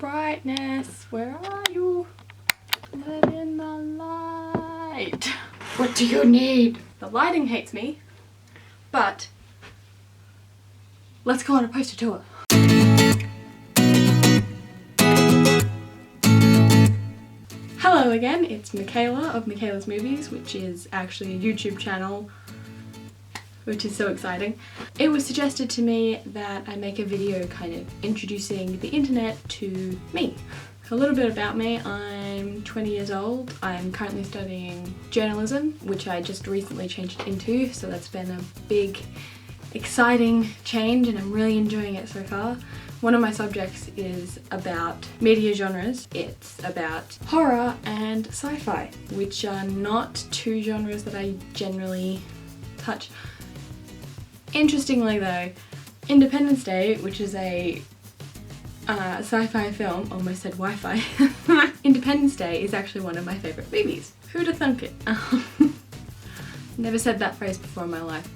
brightness. Where are you? Let in the light. What do you need? The lighting hates me, but let's go on a poster tour. Hello again, it's Michaela of Michaela's Movies, which is actually a YouTube channel, which is so exciting. It was suggested to me that I make a video kind of introducing the internet to me. A little bit about me: I'm 20 years old, I'm currently studying journalism, which I just recently changed into, so that's been a big, exciting change and I'm really enjoying it so far. One of my subjects is about media genres. It's about horror and sci-fi, which are not two genres that I generally touch. Interestingly though, Independence Day, which is a sci-fi film, almost said Wi-Fi, Independence Day is actually one of my favourite movies. Who'd have thunk it? Never said that phrase before in my life.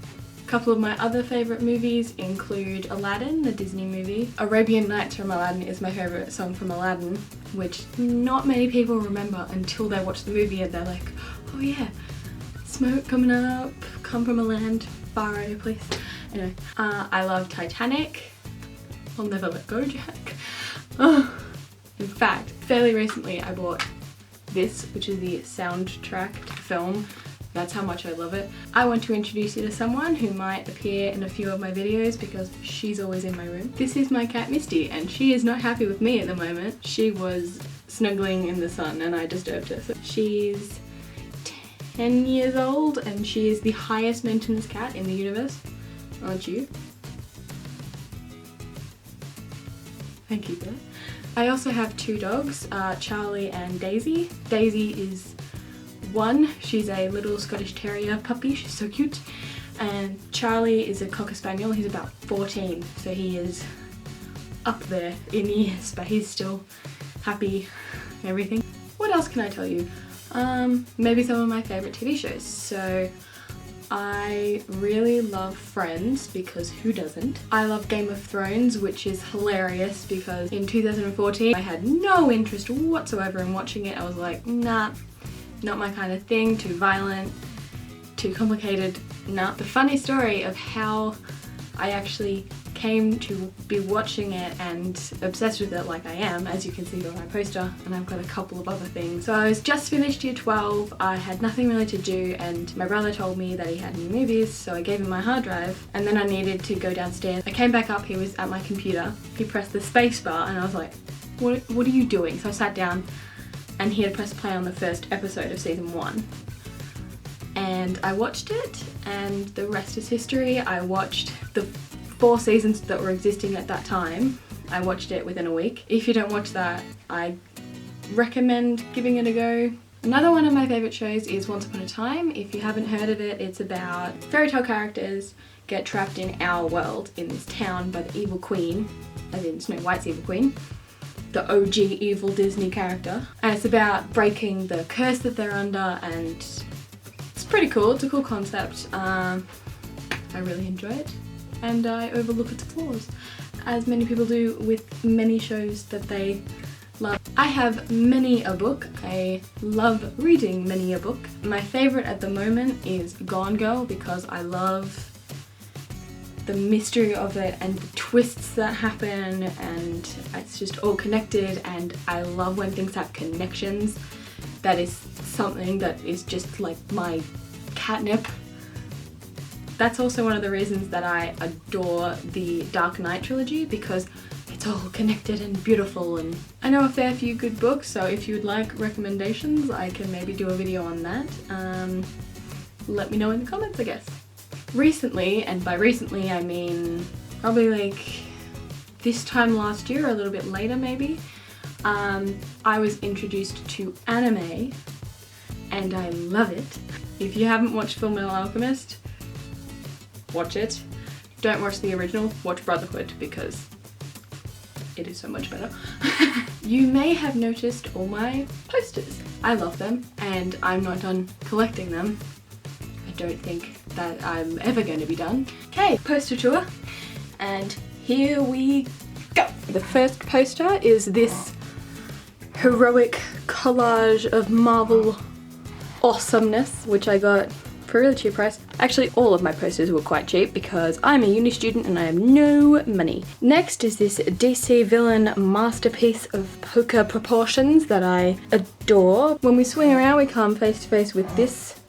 A couple of my other favourite movies include Aladdin, the Disney movie. Arabian Nights from Aladdin is my favourite song from Aladdin, which not many people remember until they watch the movie and they're like, oh yeah, smoke coming up, come from a land far away place. Anyway, I love Titanic. I'll never let go, Jack. In fact, fairly recently I bought this, which is the soundtrack to the film. That's how much I love it. I want to introduce you to someone who might appear in a few of my videos because she's always in my room. This is my cat Misty, and she is not happy with me at the moment. She was snuggling in the sun and I disturbed her. So she's 10 years old and she is the highest maintenance cat in the universe. Aren't you? Thank you for that. I also have two dogs, Charlie and Daisy. Daisy is 1, she's a little Scottish Terrier puppy, she's so cute. And Charlie is a Cocker Spaniel, he's about 14, so he is up there in years, but he's still happy, everything. What else can I tell you? Maybe some of my favourite TV shows. So I really love Friends, because who doesn't? I love Game of Thrones, which is hilarious because in 2014 I had no interest whatsoever in watching it. I was like, nah, not my kind of thing, too violent, too complicated. Nah. The funny story of how I actually came to be watching it and obsessed with it like I am, as you can see on my poster, and I've got a couple of other things. So I was just finished year 12, I had nothing really to do, and my brother told me that he had new movies, so I gave him my hard drive, and then I needed to go downstairs. I came back up, he was at my computer, he pressed the space bar, and I was like, what are you doing? So I sat down, and he had pressed play on the first episode of season 1. And I watched it, and the rest is history. I watched the 4 seasons that were existing at that time. I watched it within a week. If you don't watch that, I recommend giving it a go. Another one of my favourite shows is Once Upon a Time. If you haven't heard of it, it's about fairy tale characters get trapped in our world, in this town, by the evil queen, as in Snow White's evil queen, the OG evil Disney character. And it's about breaking the curse that they're under, and it's pretty cool. It's a cool concept. I really enjoy it, and I overlook its flaws, as many people do with many shows that they love. I have many a book. I love reading many a book. My favourite at the moment is Gone Girl, because I love the mystery of it and the twists that happen, and it's just all connected, and I love when things have connections. That is something that is just like my catnip. That's also one of the reasons that I adore the Dark Knight trilogy, because it's all connected and beautiful, and I know a fair few good books, so if you'd like recommendations I can maybe do a video on that. Let me know in the comments, I guess. Recently, and by recently I mean probably like this time last year, or a little bit later maybe, I was introduced to anime and I love it. If you haven't watched Fullmetal Alchemist, watch it. Don't watch the original, watch Brotherhood, because it is so much better. You may have noticed all my posters. I love them and I'm not done collecting them. I don't think that I'm ever going to be done. Okay, poster tour, and here we go. The first poster is this heroic collage of Marvel awesomeness, which I got for a really cheap price. Actually, all of my posters were quite cheap because I'm a uni student and I have no money. Next is this DC villain masterpiece of poker proportions that I adore. When we swing around, we come face to face with this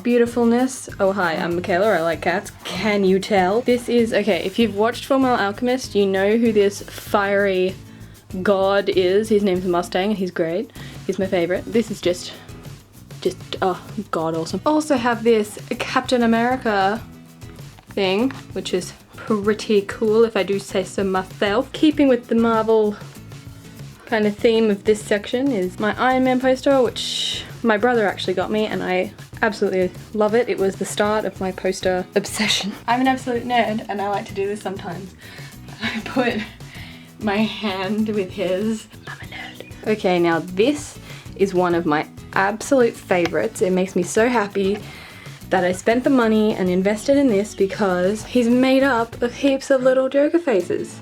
beautifulness. Oh hi, I'm Michaela, I like cats. Can you tell? This is, okay, if you've watched Fullmetal Alchemist, you know who this fiery god is. His name's Mustang and he's great. He's my favorite. This is just oh god awesome. Also have this Captain America thing, which is pretty cool if I do say so myself. Keeping with the Marvel kind of theme of this section is my Iron Man poster, which my brother actually got me and I absolutely love it. It was the start of my poster obsession. I'm an absolute nerd and I like to do this sometimes. I put my hand with his. I'm a nerd. Okay, now this is one of my absolute favorites. It makes me so happy that I spent the money and invested in this because he's made up of heaps of little Joker faces,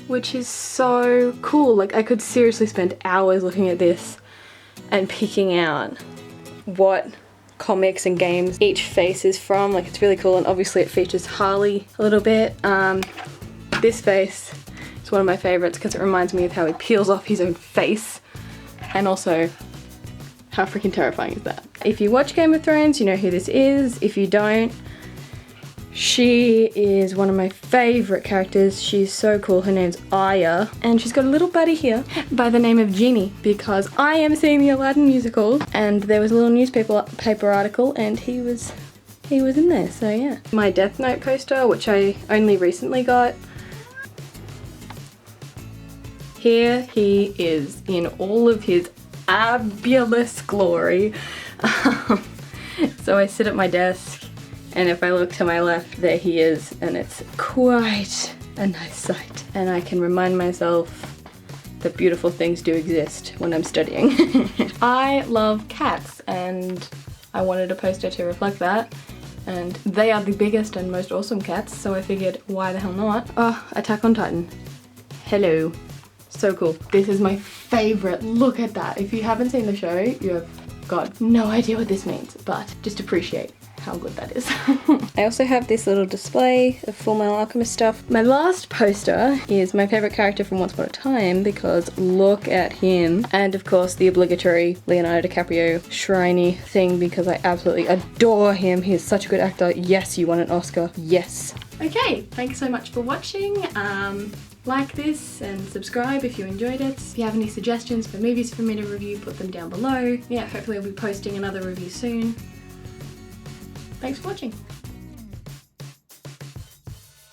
which is so cool. Like I could seriously spend hours looking at this and picking out what comics and games each face is from. Like it's really cool, and obviously it features Harley a little bit. This face is one of my favorites because it reminds me of how he peels off his own face, and also how freaking terrifying is that? If you watch Game of Thrones, you know who this is. If you don't, she is one of my favorite characters. She's so cool. Her name's Arya, and she's got a little buddy here by the name of Genie because I am seeing the Aladdin musical, and there was a little newspaper article, and he was in there. So yeah, my Death Note poster, which I only recently got. Here he is in all of his fabulous glory. So I sit at my desk, and if I look to my left, there he is, and it's quite a nice sight. And I can remind myself that beautiful things do exist when I'm studying. I love cats, and I wanted a poster to reflect that, and they are the biggest and most awesome cats, so I figured why the hell not? Oh, Attack on Titan. Hello. So cool. This is my favorite. Look at that. If you haven't seen the show, you have got no idea what this means, but just appreciate how good that is. I also have this little display of Fullmetal Alchemist stuff. My last poster is my favorite character from Once Upon a Time because look at him. And of course the obligatory Leonardo DiCaprio shriney thing because I absolutely adore him. He is such a good actor. Yes, you won an Oscar. Yes. Okay, thanks so much for watching. Like this and subscribe if you enjoyed it. If you have any suggestions for movies for me to review, put them down below. Yeah, hopefully I'll be posting another review soon. Thanks for watching.